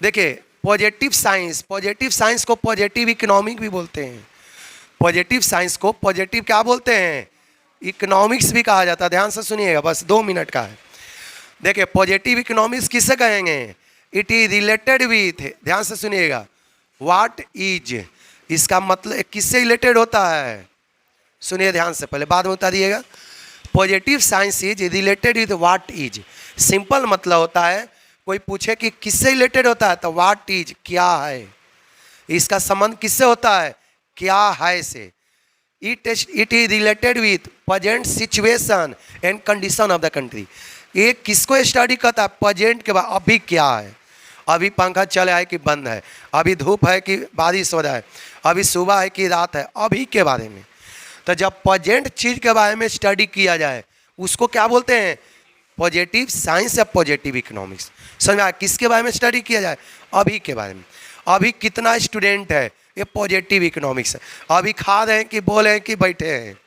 देखिए positive science को positive economic भी बोलते हैं। पॉजिटिव साइंस को पॉजिटिव क्या बोलते हैं, इकोनॉमिक्स भी कहा जाता है। ध्यान से सुनिएगा, बस 2 मिनट का है। देखिए पॉजिटिव इकोनॉमिक्स किससे कहेंगे, इट इज रिलेटेड विथ, ध्यान से सुनिएगा, व्हाट इज, इसका मतलब किससे रिलेटेड होता है, सुनिए ध्यान से, पहले बाद में बता दिएगा। Positive science is related with what is, simple मतलब होता है कोई पूछे कि किससे रिलेटेड होता है तो व्हाट इज क्या है, इसका संबंध किससे होता है, क्या है से। It is related with present situation and condition of the country. ये किसको स्टडी करता है, प्रेजेंट के बाद, अभी क्या है, अभी पंखा चल है कि बंद है, अभी धूप है कि बारिश हो रहा है, अभी सुबह है कि रात है, अभी के बारे में। तो जब प्रेजेंट चीज़ के बारे में स्टडी किया जाए उसको क्या बोलते हैं, पॉजिटिव साइंस या पॉजिटिव इकोनॉमिक्स। समझ में आया, किसके बारे में स्टडी किया जाए, अभी के बारे में। अभी कितना स्टूडेंट है, ये पॉजिटिव इकोनॉमिक्स है। अभी खा रहे हैं कि बोल रहे हैं कि बैठे हैं,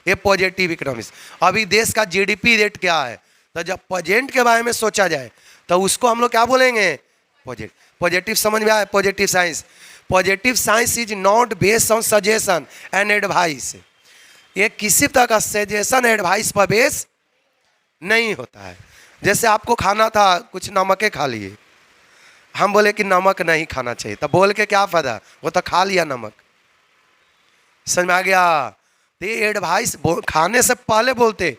ये पॉजिटिव इकोनॉमिक्स। अभी देश का जीडीपी रेट क्या है, तो जब प्रेजेंट के बारे में सोचा जाए तो उसको हम लोग क्या बोलेंगे, पॉजिटिव। समझ में आया, positive science. Positive science is not based on suggestion and advice, ये किसी तरह का सजेशन एडवाइस पर बेस नहीं होता है। जैसे आपको खाना था, कुछ नमके खा लिए, हम बोले कि नमक नहीं खाना चाहिए, तब बोल के क्या फायदा, वो तो खा लिया नमक। समझ में आ गया, तो ये एडवाइस खाने से पहले बोलते,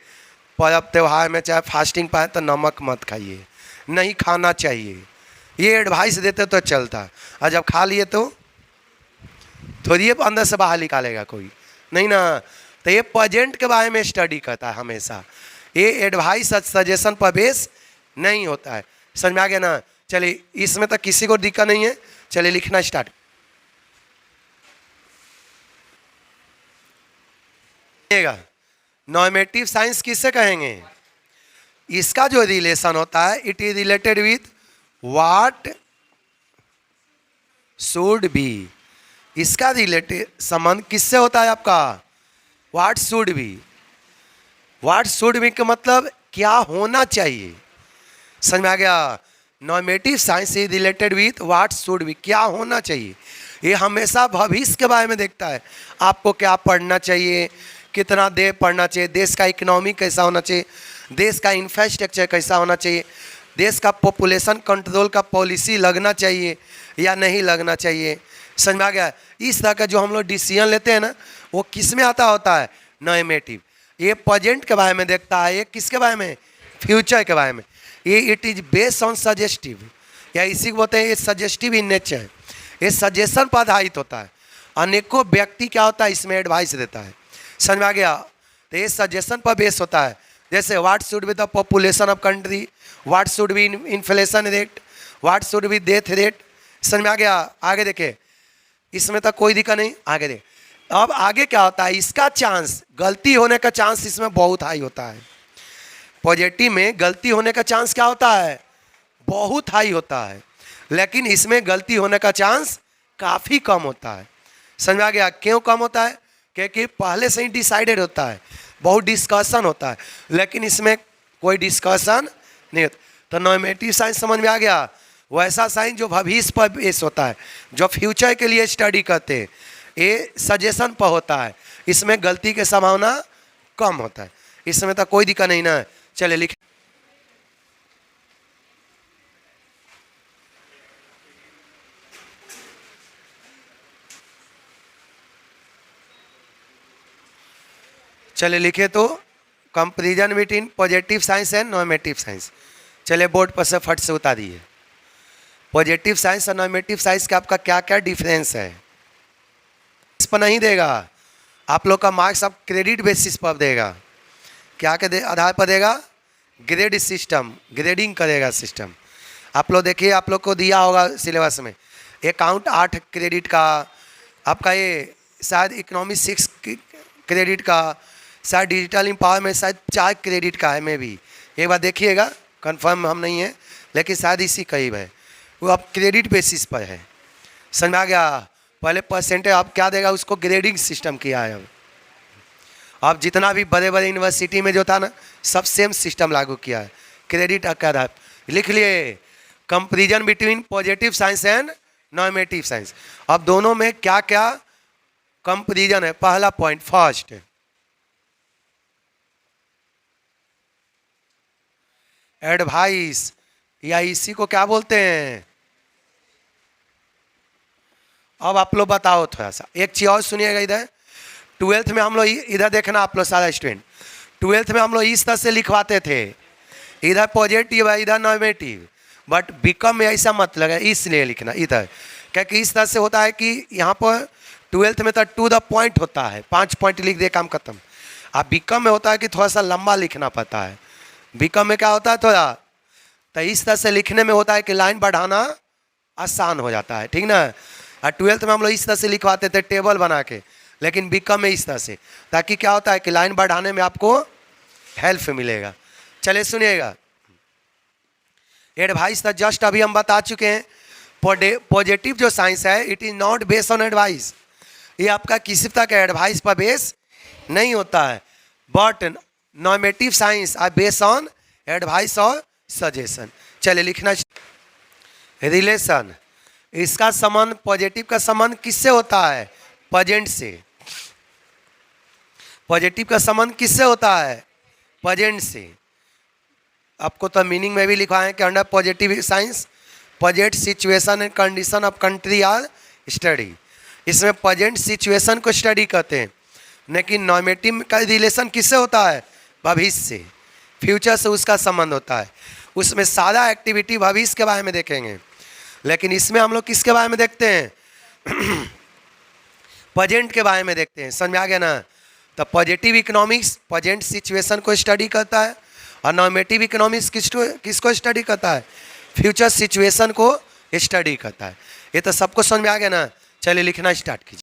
पर अब त्यौहार में चाहे फास्टिंग पाए तो नमक मत खाइए, नहीं खाना चाहिए, ये एडवाइस देते तो चलता। और जब खा लिए तो थोड़ी अंदर से बाहर निकालेगा कोई नहीं ना। तो ये प्रेजेंट के बारे में स्टडी करता है हमेशा, ये एडवाइस सजेशन पर बेस नहीं होता है। समझ में आ गया ना। चलिए इसमें तो किसी को दिक्कत नहीं है, चलिए लिखना स्टार्ट। नॉर्मेटिव साइंस किससे कहेंगे, इसका जो रिलेशन होता है, it is related with what should be, इसका रिलेटेड संबंध किससे होता है आपका, what should be. What should be का मतलब क्या होना चाहिए। समझ में आ गया, normative science is related with what should be, क्या होना चाहिए। ये हमेशा भविष्य के बारे में देखता है, आपको क्या पढ़ना चाहिए, कितना देर पढ़ना चाहिए, देश का इकोनॉमी कैसा होना चाहिए, देश का इंफ्रास्ट्रक्चर कैसा होना चाहिए, देश का पॉपुलेशन कंट्रोल का पॉलिसी लगना चाहिए या नहीं लगना चाहिए। समझ में आ गया, इस तरह का जो हम लोग डिसीजन लेते हैं ना, वो किस में आता होता है, नॉर्मेटिव। ये प्रेजेंट के बारे में देखता है, ये किसके बारे में, फ्यूचर के बारे में। ये it is based on suggestive, या इसी को बोलते हैं ये सजेस्टिव इन नेचर, ये सजेशन पर आधारित होता है। अनेकों व्यक्ति क्या होता है इसमें एडवाइस देता है। समझ में आ गया, तो ये सजेशन पर बेस होता है। जैसे what should be the population of country, what should be inflation rate, what should be death rate. समझ में आ गया। आगे देखे, इसमें तो कोई दिक्कत नहीं, आगे देख। अब आगे क्या होता है, इसका चांस, गलती होने का चांस इसमें बहुत हाई होता है। पॉजिटिव में गलती होने का चांस क्या होता है, बहुत हाई होता है, लेकिन इसमें गलती होने का चांस काफ़ी कम होता है। समझ में आ गया, क्यों कम होता है, क्योंकि पहले से ही डिसाइडेड होता है, बहुत डिस्कशन होता है, लेकिन इसमें कोई डिस्कशन नहीं होता। तो नॉर्मेटिव साइंस समझ में आ गया, वैसा साइंस जो भविष्य पर बेस होता है, जो फ्यूचर के लिए स्टडी करते हैं, ये सजेशन पर होता है, इसमें गलती की संभावना कम होता है, इसमें तो कोई दिक्कत नहीं ना। चले लिख, चले लिखे तो comparison between positive science and normative science. चले बोर्ड पर से फट से उतारिए, पॉजिटिव साइंस और नॉर्मेटिव साइंस का आपका क्या क्या डिफरेंस है। इस पर नहीं देगा, आप लोग का मार्क्स आप क्रेडिट बेसिस पर देगा, क्या के आधार पर देगा, ग्रेड सिस्टम, ग्रेडिंग करेगा सिस्टम। आप लोग देखिए, आप लोग को दिया होगा सिलेबस में अकाउंट 8 क्रेडिट का, आपका ये शायद इकोनॉमी 6 क्रेडिट का, शायद डिजिटल एम्पावरमेंट शायद 4 क्रेडिट का है। मैं भी एक बार देखिएगा, कंफर्म हम नहीं है, लेकिन शायद इसी करीब है, वो अब क्रेडिट बेसिस पर है। समझ में आ गया, पहले परसेंटेज आप क्या देगा, उसको ग्रेडिंग सिस्टम किया है। अब जितना भी बड़े बड़े यूनिवर्सिटी में जो था ना, सब सेम सिस्टम लागू किया है, क्रेडिट का आधार। लिख लिए comparison between positive science and normative science. अब दोनों में क्या क्या कंपैरिजन है? पहला पॉइंट, फर्स्ट, एडवाइस, या इसी को क्या बोलते हैं? अब आप लोग बताओ थोड़ा सा, एक चीज और सुनिएगा। इधर 12th में हम लोग, इधर देखना आप लोग सारा स्टूडेंट, 12th में हम लोग इस तरह से लिखवाते थे, इधर पॉजिटिव है इधर नॉर्मेटिव, बट बीकॉम में ऐसा मत लगे, इसलिए लिखना इधर, क्योंकि इस तरह से होता है कि यहाँ पर 12th में तो टू द पॉइंट होता है, 5 पॉइंट लिख दे काम खत्म। अब बीकॉम में होता है कि थोड़ा सा लंबा लिखना पड़ता है। बीकॉम में क्या होता है थोड़ा, तो इस तरह से लिखने में होता है कि लाइन बढ़ाना आसान हो जाता है, ठीक ना। और 12th में हम लोग इस तरह से लिखवाते थे टेबल बना के, लेकिन बीकॉम में इस तरह से, ताकि क्या होता है कि लाइन बढ़ाने में आपको हेल्प मिलेगा। चलिए सुनिएगा, एडवाइस था जस्ट अभी हम बता चुके हैं। पॉजिटिव जो साइंस है it is not based on advice, ये आपका किसी तरह का एडवाइस पर बेस नहीं होता है, but normative science are based on advice और सजेशन। चलिए लिखना, रिलेशन, इसका संबंध, पॉजिटिव का संबंध किससे होता है? प्रेजेंट से। पॉजिटिव का संबंध किससे होता है? प्रेजेंट से। आपको तो मीनिंग में भी लिखा है कि under positive science present situation and condition of country are study. इसमें प्रेजेंट सिचुएशन को स्टडी करते हैं, लेकिन नॉर्मेटिव का रिलेशन किससे होता है? भविष्य से, फ्यूचर से उसका संबंध होता है। उसमें सारा एक्टिविटी भविष्य के बारे में देखेंगे, लेकिन इसमें हम लोग किसके बारे में देखते हैं? प्रेजेंट के बारे में देखते हैं। समझ में आ गया ना? तो पॉजिटिव इकोनॉमिक्स प्रेजेंट सिचुएशन को स्टडी करता है, और नॉर्मेटिव इकोनॉमिक्स किसको स्टडी करता है? फ्यूचर सिचुएशन को स्टडी करता है। ये तो सबको समझ में आ गया ना? चलिए लिखना स्टार्ट कीजिए।